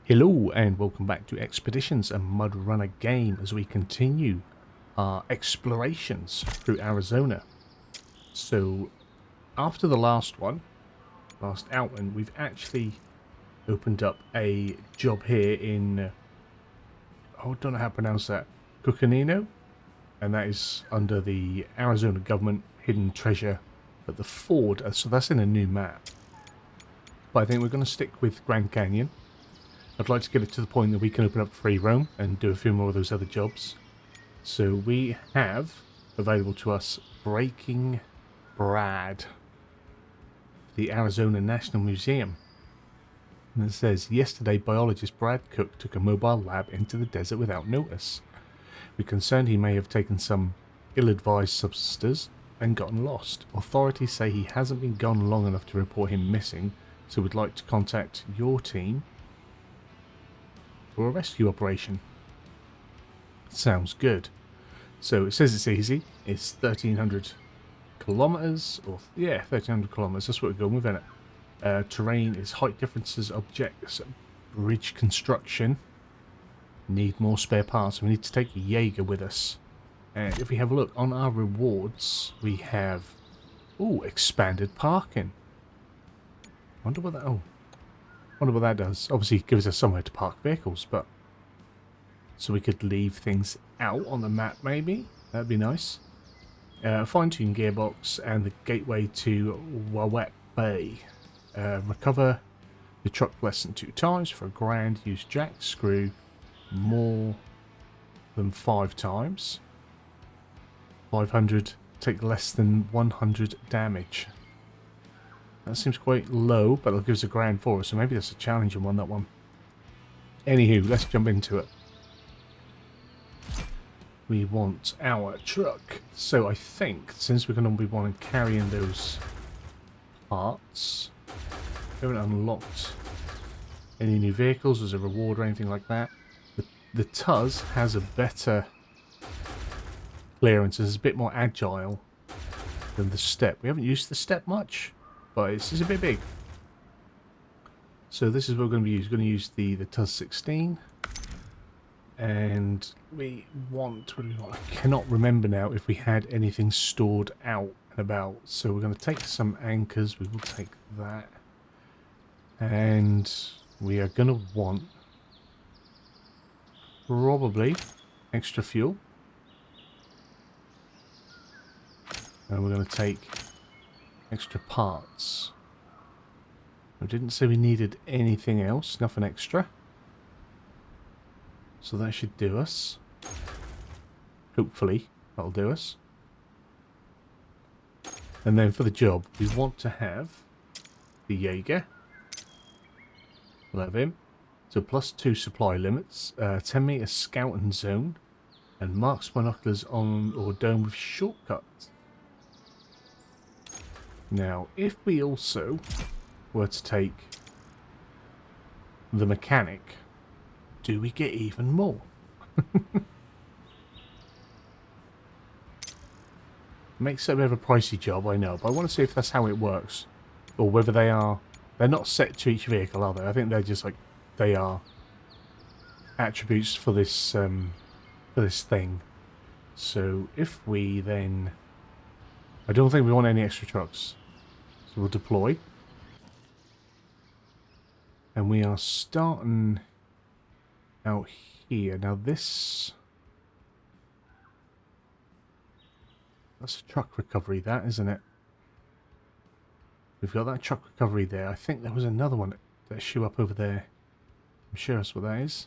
Hello and welcome back to Expeditions, a MudRunner game as we continue our explorations through Arizona. So after the last outing, we've actually opened up a job here in, I don't know how to pronounce that, Cucanino, and that is under the Arizona government hidden treasure at the Ford, so that's in a new map. But I think we're going to stick with Grand Canyon. I'd like to get it to the point that we can open up free roam and do a few more of those other jobs. So we have available to us Breaking Brad, the Arizona National Museum. And it says, yesterday biologist Brad Cook took a mobile lab into the desert without notice. We're concerned he may have taken some ill-advised substances and gotten lost. Authorities say he hasn't been gone long enough to report him missing, so we'd like to contact your team for a rescue operation. Sounds good. So it says it's easy. It's 1,300 kilometers, or yeah, 1,300 kilometers. That's what we're going with, isn't it? Terrain is height differences, objects, bridge construction. Need more spare parts. We need to take a Jaeger with us. And if we have a look on our rewards, we have expanded parking. Wonder what that. Wonder what that does. Obviously, it gives us somewhere to park vehicles, but so we could leave things out on the map, maybe. That'd be nice. Fine-tune gearbox and the gateway to Wawet Bay. Recover the truck less than 2 times for $1,000. Use jack screw more than 5 times. 500. Take less than 100 damage. That seems quite low, but it'll give us $1,000 for us, so maybe that's a challenging one, that one. Anywho, let's jump into it. We want our truck. So I think, since we're going to be wanting to carry in those parts, we haven't unlocked any new vehicles as a reward or anything like that. The TUS has a better clearance, it's a bit more agile than the Step. We haven't used the Step much, but it's a bit big. So this is what we're going to use. We're going to use the TUS 16. And we want, what do we want? I cannot remember now if we had anything stored out and about. So we're going to take some anchors. We will take that. And we are going to want probably extra fuel. And we're going to take extra parts. We didn't say we needed anything else, nothing extra. So that should do us. Hopefully, that'll do us. And then for the job, we want to have the Jaeger. We'll have him. So +2 supply limits, 10 meter scouting zone, and marks binoculars on or dome with shortcuts. Now, if we also were to take the mechanic, do we get even more? Makes it a bit of a pricey job, I know, but I want to see if that's how it works, or whether they're not set to each vehicle, are they? I think they're just like, they are attributes for this thing. So if we then, I don't think we want any extra trucks, so we'll deploy. And we are starting out here. Now that's a truck recovery, that, isn't it? We've got that truck recovery there. I think there was another one that should up over there. I'm sure that's what that is.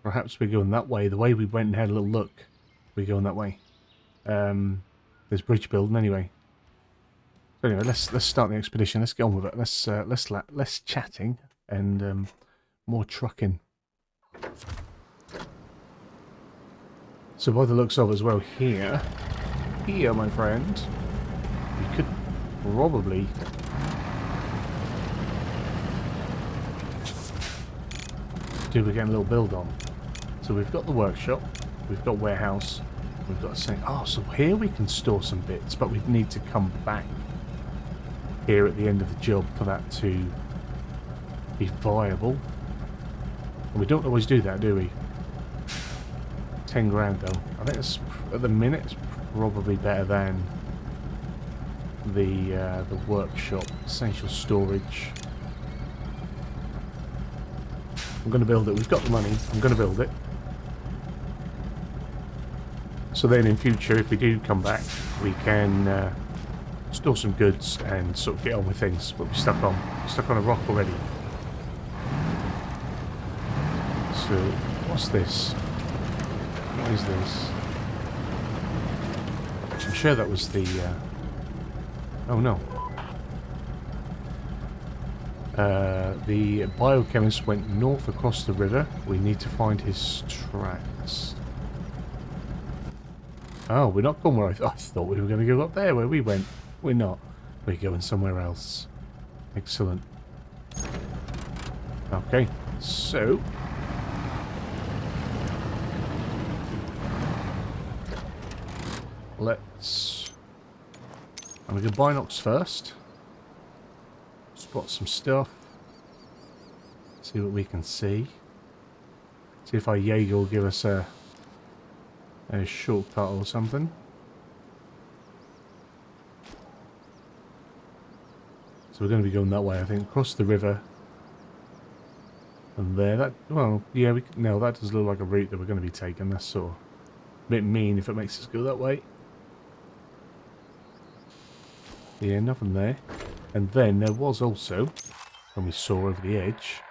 Perhaps we're going that way. The way we went and had a little look, we're going that way. There's bridge building anyway. So anyway, let's start the expedition. Let's get on with it. Less chatting and more trucking. So by the looks of as well here, my friend, we could probably do we get a little build on. So we've got the workshop, we've got warehouse, we've got a saying. Oh, so here we can store some bits, but we need to come back here at the end of the job for that to be viable. And we don't always do that, do we? 10 grand though. I think it's, at the minute, it's probably better than the workshop. Essential storage. I'm going to build it. We've got the money. I'm going to build it. So then in future, if we do come back, we can store some goods and sort of get on with things. But we're stuck on a rock already. So what's this? What is this? I'm sure that was the... oh no. The biochemist went north across the river. We need to find his tracks. Oh, we're not going where I thought we were going to go up there where we went. We're not. We're going somewhere else. Excellent. Okay, so... let's... I'm going to go binocs first. Spot some stuff. See what we can see. See if our Jaeger will give us a shortcut or something. So we're going to be going that way, I think, across the river. And there, that, well, yeah, no, that does look like a route that we're going to be taking. That's sort of a bit mean if it makes us go that way. Yeah, nothing there. And then there was also, when we saw over the edge,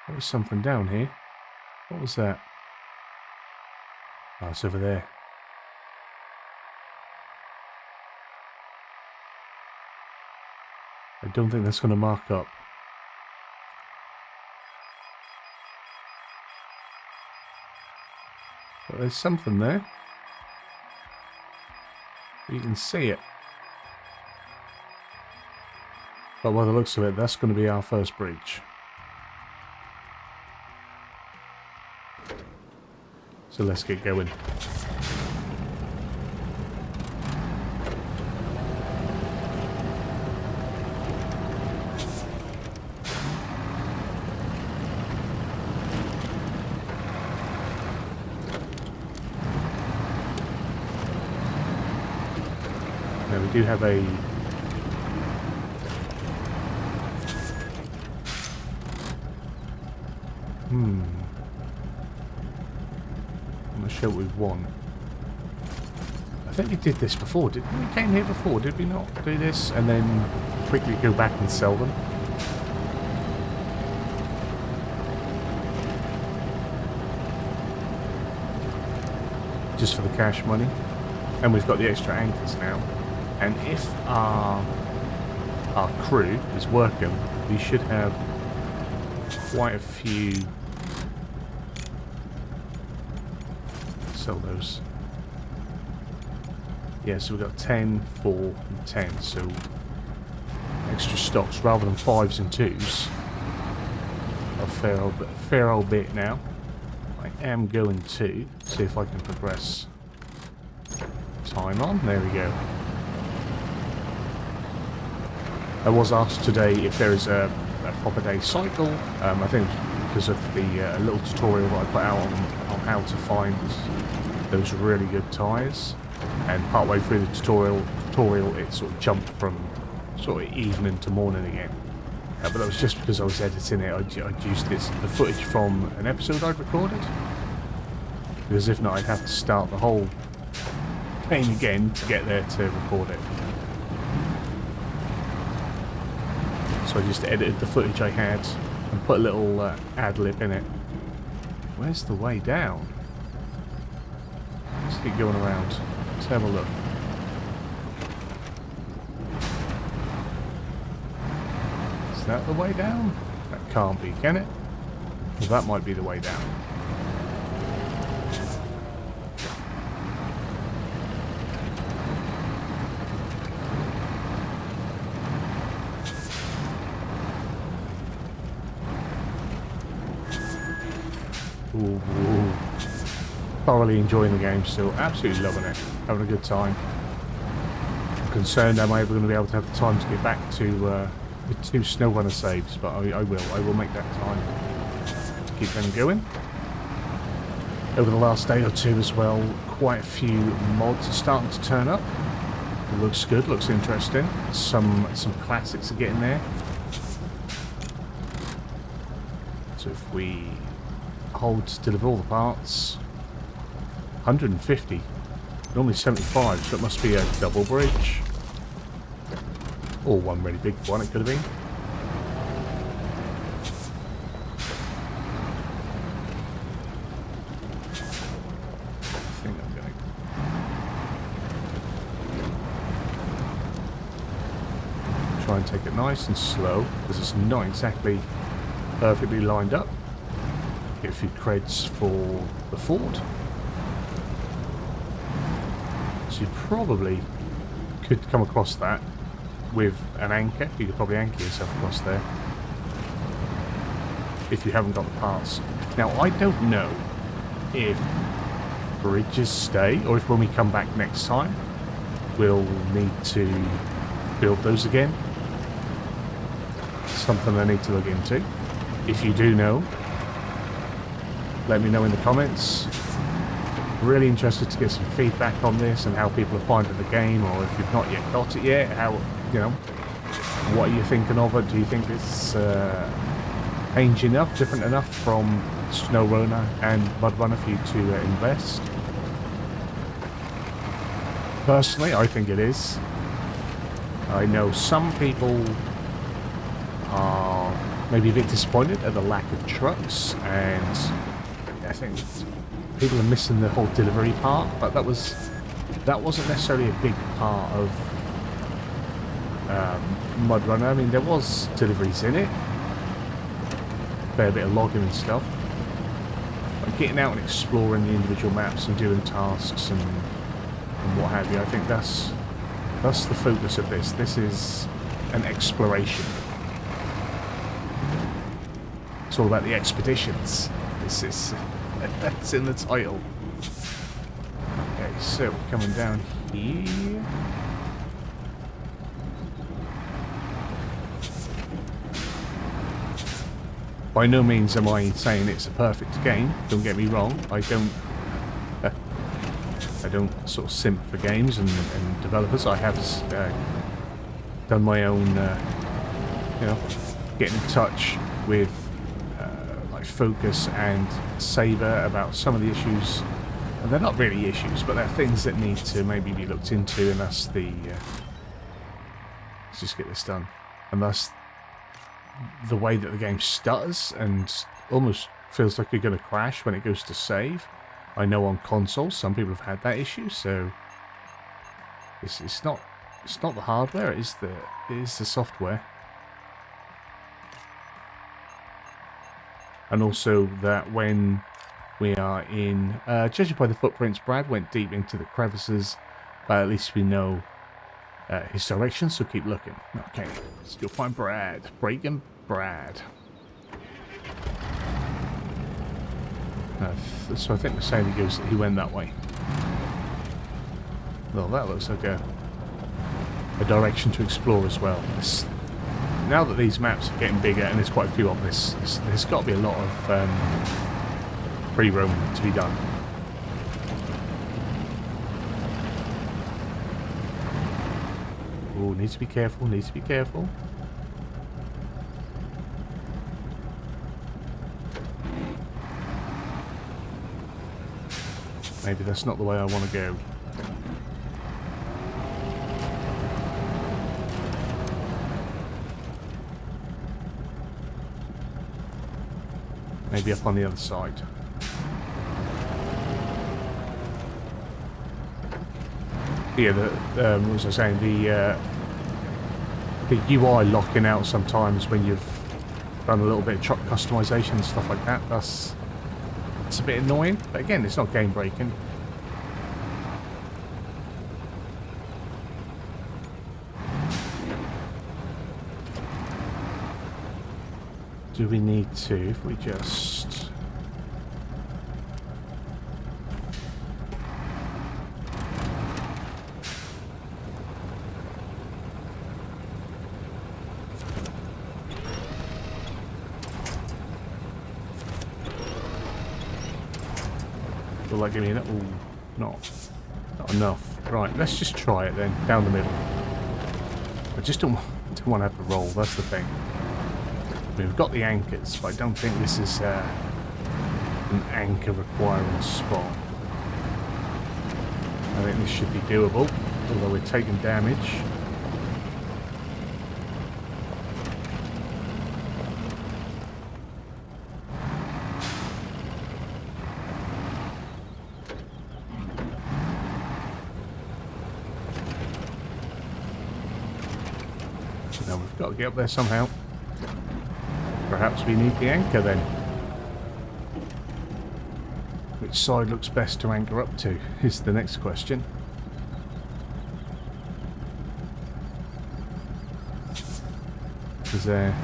there was something down here. What was that? Oh, it's over there. I don't think that's going to mark up. But there's something there. You can see it. But by the looks of it, that's going to be our first bridge. So let's get going. Now we do have a... I'm not sure what we want. I think we did this before, didn't we? We came here before, did we not do this? And then quickly go back and sell them. Just for the cash money. And we've got the extra anchors now. And if our crew is working, we should have quite a few. Sell those. Yeah, so we've got 10, 4, and 10. So extra stocks rather than 5s and 2s. A fair old bit now. I am going to see if I can progress time on. There we go. I was asked today if there is a proper day cycle. I think because of the little tutorial that I put out on how to find those really good tyres, and partway through the tutorial it sort of jumped from sort of evening to morning again. But that was just because I was editing it. I'd used the footage from an episode I'd recorded, because if not I'd have to start the whole thing again to get there to record it. So I just edited the footage I had and put a little ad-lib in it. Where's the way down? Let's keep going around. Let's have a look. Is that the way down? That can't be, can it? Well, that might be the way down. Ooh. Thoroughly enjoying the game still, absolutely loving it, having a good time. I'm concerned, am I ever going to be able to have the time to get back to with 2 SnowRunner saves, but I will make that time to keep them going. Over the last day or two as well, quite a few mods are starting to turn up. It looks good, looks interesting. Some classics are getting there. So if we hold to deliver all the parts, 150, normally 75, so it must be a double bridge. Or one really big one, it could have been. I think I'm going to try and take it nice and slow, because it's not exactly perfectly lined up. Get a few creds for the Ford. So you probably could come across that with an anchor. You could probably anchor yourself across there if you haven't got the parts. Now, I don't know if bridges stay or if when we come back next time we'll need to build those again. Something I need to look into. If you do know, let me know in the comments. Really interested to get some feedback on this and how people are finding the game, or if you've not yet got it yet, how, you know, what are you thinking of it? Do you think it's changed enough, different enough from SnowRunner and MudRunner for you to invest? Personally, I think it is. I know some people are maybe a bit disappointed at the lack of trucks, and I think people are missing the whole delivery part, but that wasn't necessarily a big part of MudRunner. I mean, there was deliveries in it, fair bit of logging and stuff, but getting out and exploring the individual maps and doing tasks and what have you, I think that's the focus of this. This is an exploration. It's all about the expeditions. This is that's in the title. Okay, so we're coming down here. By no means am I saying it's a perfect game. Don't get me wrong. I don't sort of simp for games and developers. I have done my own, you know, getting in touch with like Focus and Saber about some of the issues, and they're not really issues, but they're things that need to maybe be looked into, and that's the let's just get this done. And that's the way that the game stutters and almost feels like you're going to crash when it goes to save. I know on consoles some people have had that issue, so it's not the hardware, it is the software. And also that when we are in, judging by the footprints, Brad went deep into the crevices, but at least we know his direction, so keep looking. Okay, let's go find Brad. Breaking Brad. So I think we're saying he went that way. Well, that looks like a direction to explore as well. Now that these maps are getting bigger, and there's quite a few of this, there's got to be a lot of free roam to be done. Oh, needs to be careful, needs to be careful. Maybe that's not the way I want to go. Maybe up on the other side. Yeah, what was I saying? The UI locking out sometimes when you've done a little bit of truck customization and stuff like that. It's a bit annoying, but again, it's not game breaking. Do we need to, if we just... Will that give me enough? Ooh, not enough. Right, let's just try it then. Down the middle. I just don't want to have to roll, that's the thing. We've got the anchors, but I don't think this is an anchor requiring spot. I think this should be doable, although we're taking damage. Now we've got to get up there somehow. Perhaps we need the anchor then. Which side looks best to anchor up to is the next question. Because they're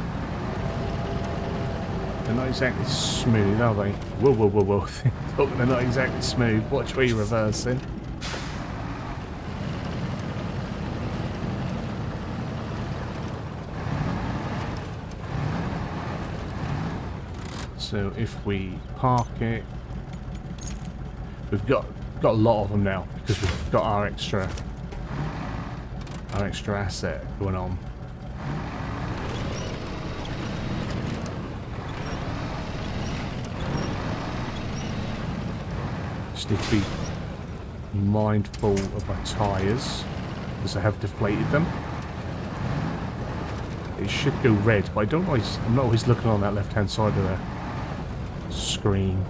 not exactly smooth, are they? Whoa, whoa, whoa, whoa. Look, they're not exactly smooth. Watch where you're reversing. So if we park it, we've got a lot of them now because we've got our extra asset going on. Just need to be mindful of my tyres because I have deflated them. It should go red, but I'm not always looking on that left-hand side of the screen,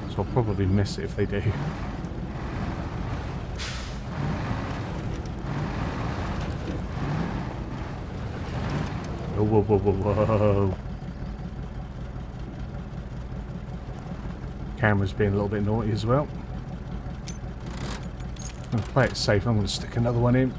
so I'll probably miss it if they do. Whoa, whoa, whoa, whoa, whoa. Camera's being a little bit naughty as well. I'm going to play it safe. I'm going to stick another one in.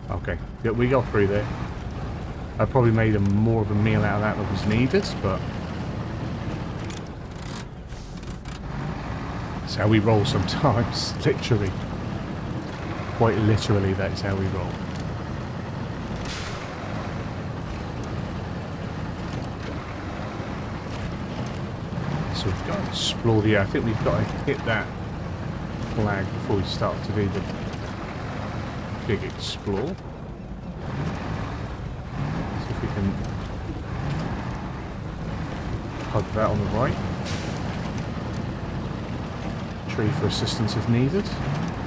Okay, yeah, we got through there. I probably made more of a meal out of that than was needed, but that's how we roll sometimes. Literally. Quite literally, that's how we roll. So we've got to explore the air. I think we've got to hit that flag before we start to do the big explore. See if we can hug that on the right. Tree for assistance if needed.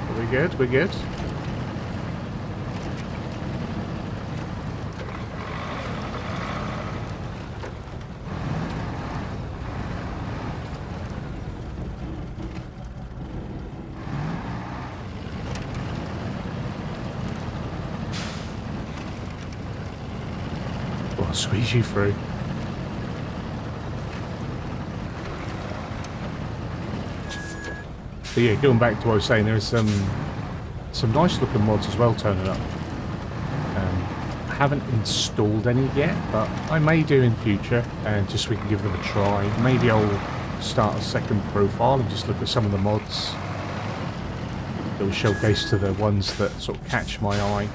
But we're good, we're good. I'll squeeze you through. But yeah, going back to what I was saying, there's some nice looking mods as well turning up. I haven't installed any yet, but I may do in future, and just so we can give them a try. Maybe I'll start a second profile and just look at some of the mods that will showcase to the ones that sort of catch my eye.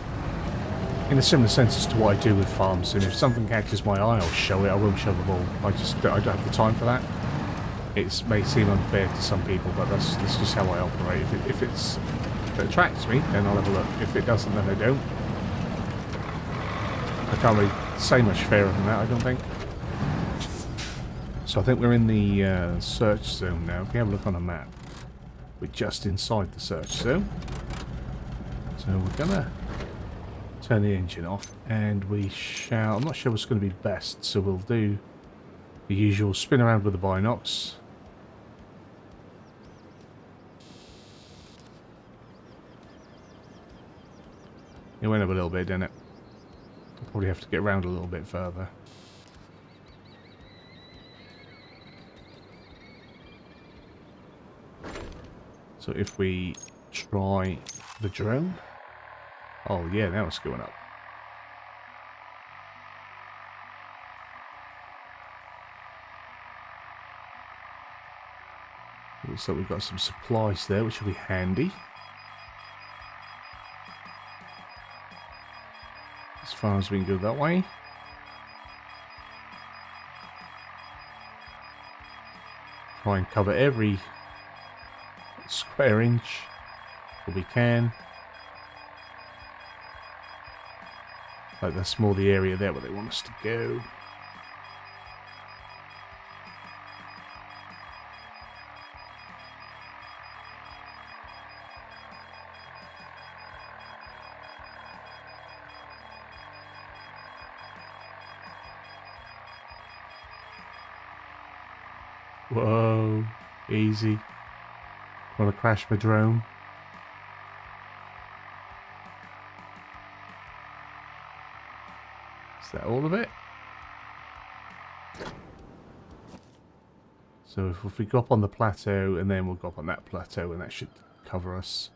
In a similar sense as to what I do with farms, and if something catches my eye, I'll show it. I won't show them all. I don't have the time for that. It may seem unfair to some people, but that's just how I operate. If it attracts me, then I'll have a look. If it doesn't, then I don't. I can't really say much fairer than that, I don't think. So I think we're in the search zone now. If we have a look on a map, we're just inside the search zone. So we're gonna turn the engine off, and we shall... I'm not sure what's going to be best, so we'll do the usual spin around with the binocs. It went up a little bit, didn't it? I'll probably have to get around a little bit further. So if we try the drone... Oh yeah, now it's going up. Looks like we've got some supplies there, which will be handy. As far as we can go that way. Try and cover every square inch that we can. Like that's more the area there where they want us to go. Whoa, easy. Want to crash my drone? Is that all of it? So if we go up on the plateau and then we'll go up on that plateau and that should cover us.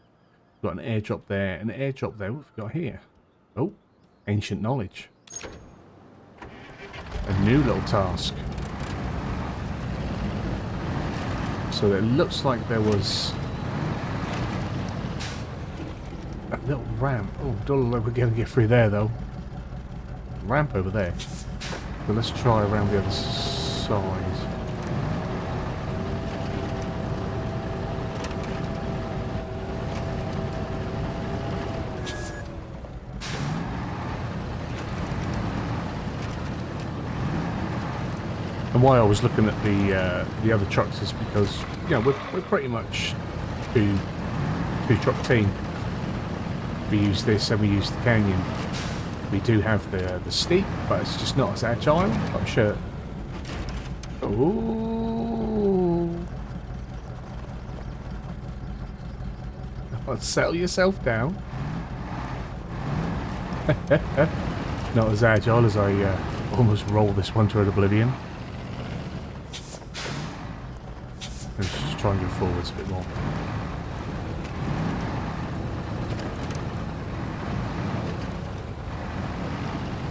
We've got an airdrop there, an airdrop there. What have we got here? Oh, ancient knowledge. A new little task. So it looks like there was a little ramp. Oh, don't look like we're going to get through there though. Ramp over there. So let's try around the other side. And why I was looking at the other trucks is because, you know, we're pretty much two truck team. We use this and we use the Canyon. We do have the steep, but it's just not as agile. I'm sure. Ooh. Settle yourself down. Not as agile as I almost roll this one toward oblivion. Let's just try and go forwards a bit more.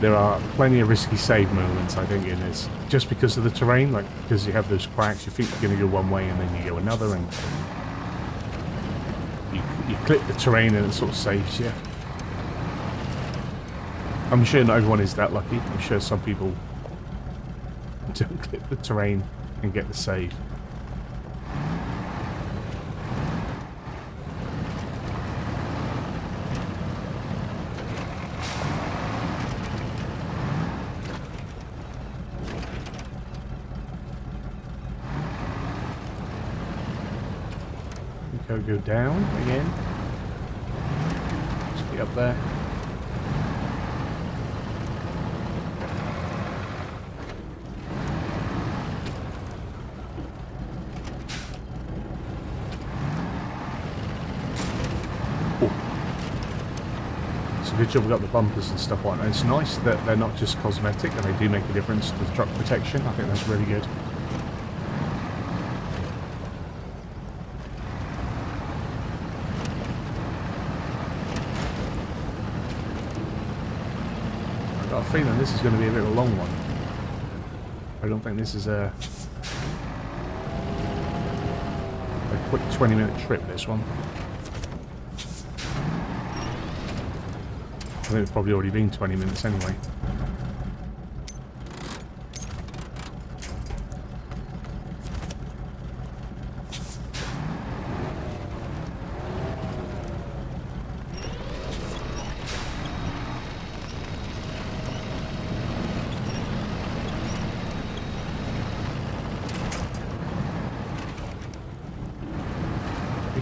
There are plenty of risky save moments, I think, in this. Just because of the terrain, like, because you have those cracks, you think you're going to go one way and then you go another, and you clip the terrain and it sort of saves you. I'm sure not everyone is that lucky. I'm sure some people don't clip the terrain and get the save. Go down again. Just get up there. Oh. It's a good job we got the bumpers and stuff like that. It's nice that they're not just cosmetic and they do make a difference to the truck protection. I think that's really good. I've got a feeling this is going to be a bit of a long one. I don't think this is a quick 20-minute trip, this one. I think it's probably already been 20 minutes anyway.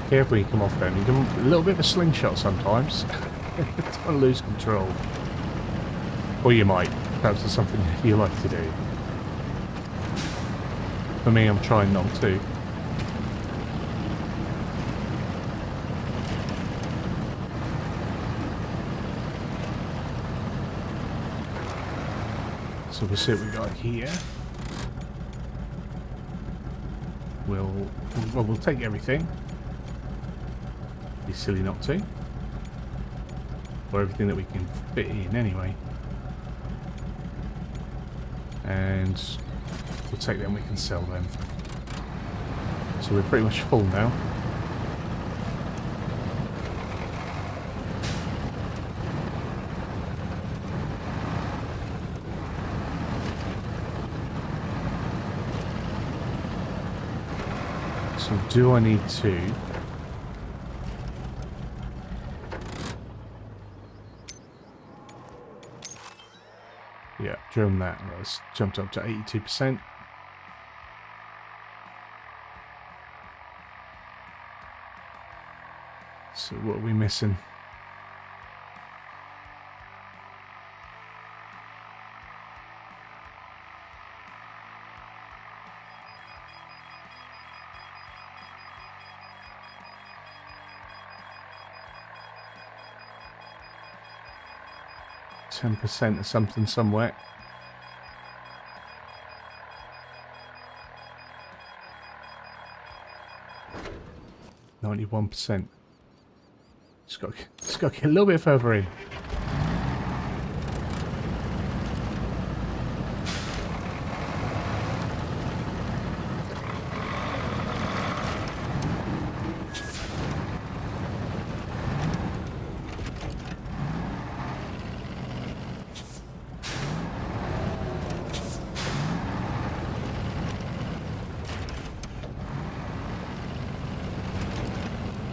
Careful when you come off then. You do a little bit of a slingshot sometimes. Don't want to lose control. Or you might. Perhaps it's something you like to do. For me, I'm trying not to. So we'll see what we got here. We'll take everything. Be silly not to. Or everything that we can fit in anyway. And we'll take them, we can sell them. So we're pretty much full now. So do I need to... Yeah, drone that. Let's jumped up to 82%. So what are we missing? %10 or something somewhere. %91%. Just got to get a little bit further in.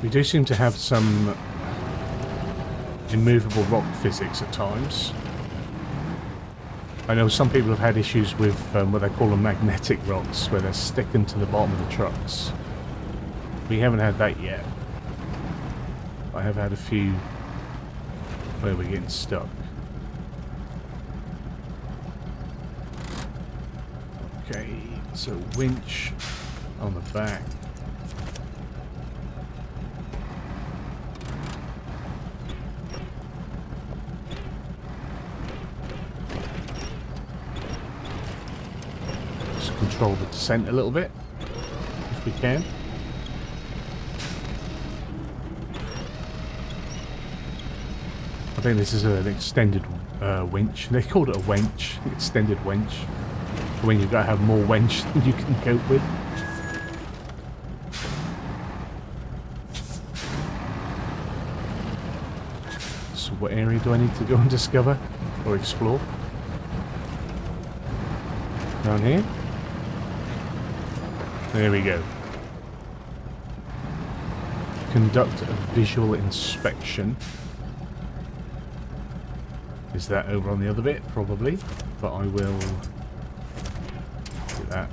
We do seem to have some immovable rock physics at times. I know some people have had issues with what they call them magnetic rocks, where they're sticking to the bottom of the trucks. We haven't had that yet. I have had a few where we're getting stuck. Okay, so winch on the back. Control the descent a little bit, if we can. I think this is an extended winch. They called it a wench, extended wench. When you've got to have more wench than you can cope with. So what area do I need to go and discover or explore? Down here? There we go. Conduct a visual inspection. Is that over on the other bit? Probably. But I will do that.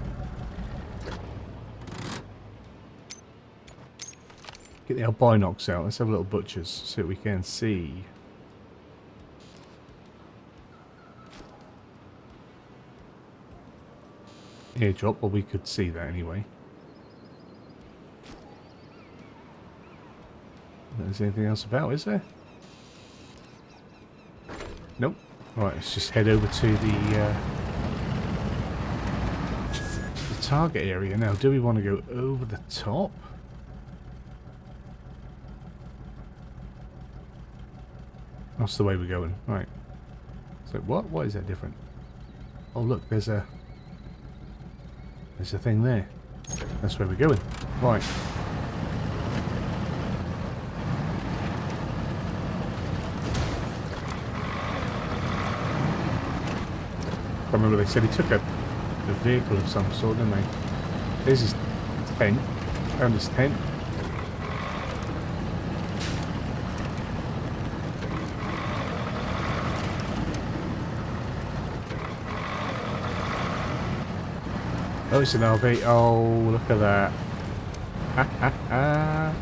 Get the binocs out. Let's have a little butchers so we can see. Airdrop, well, we could see that anyway. There's anything else about, is there? Nope. Right, let's just head over to the target area. Now, do we want to go over the top? That's the way we're going. Right. So what? What is that different? Oh, look, there's a thing there. That's where we're going. Right. I remember they said he took a vehicle of some sort, didn't they? There's his tent. Found his tent. Oh, it's an RV. Oh, look at that. Ha ha ha.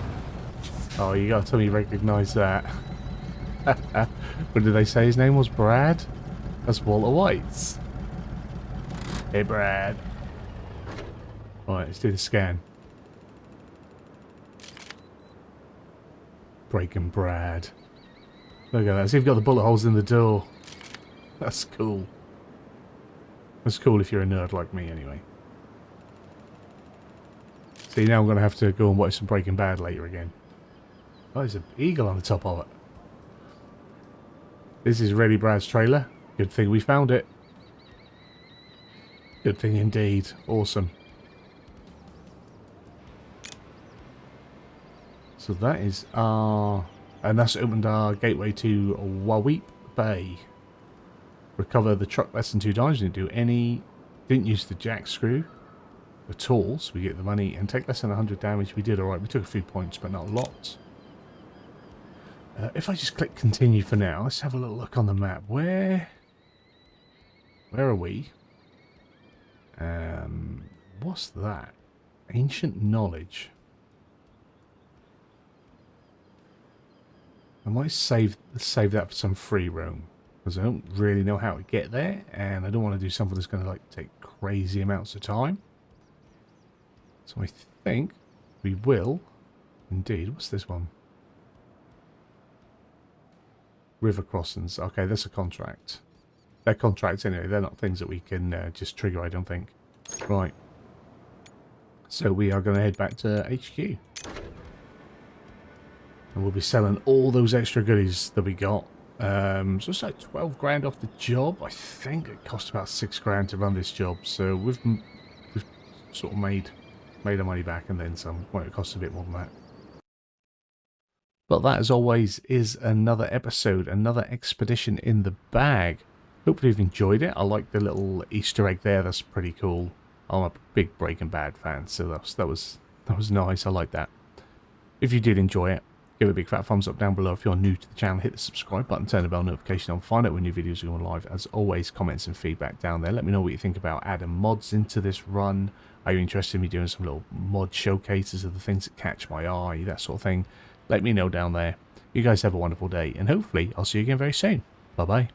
Oh, you gotta tell me you recognise that. What did they say his name was? Brad? That's Walter White's. Hey, Brad. Alright, let's do the scan. Breaking Brad. Look at that. So you've got the bullet holes in the door. That's cool. That's cool if you're a nerd like me, anyway. See, now I'm going to have to go and watch some Breaking Bad later again. Oh, there's an eagle on the top of it. This is really Brad's trailer. Good thing we found it. Good thing indeed. Awesome. So that is our... And that's opened our gateway to Waweep Bay. Recover the truck less than 2 times. Didn't do any... Didn't use the jack screw at all, so we get the money. And take less than 100 damage. We did alright. We took a few points, but not a lot. If I just click continue for now, let's have a little look on the map. Where are we? What's that? Ancient knowledge. I might save that for some free roam, because I don't really know how to get there, and I don't want to do something that's going to like take crazy amounts of time. So I think we will indeed. What's this one? River crossings. Okay, that's a contract. They're contracts anyway. They're not things that we can just trigger, I don't think. Right. So we are going to head back to HQ. And we'll be selling all those extra goodies that we got. So it's like 12 grand off the job. I think it cost about 6 grand to run this job. So we've sort of made our money back and then some. Well, it costs a bit more than that. But that, as always, is another episode, another expedition in the bag. Hopefully you've enjoyed it. I like the little Easter egg there. That's pretty cool. I'm a big Breaking Bad fan, so that was nice. I like that. If you did enjoy it, give it a big fat thumbs up down below. If you're new to the channel, hit the subscribe button, turn the bell notification on, find out when new videos are going live. As always, comments and feedback down there. Let me know what you think about adding mods into this run. Are you interested in me doing some little mod showcases of the things that catch my eye, that sort of thing? Let me know down there. You guys have a wonderful day, and hopefully I'll see you again very soon. Bye-bye.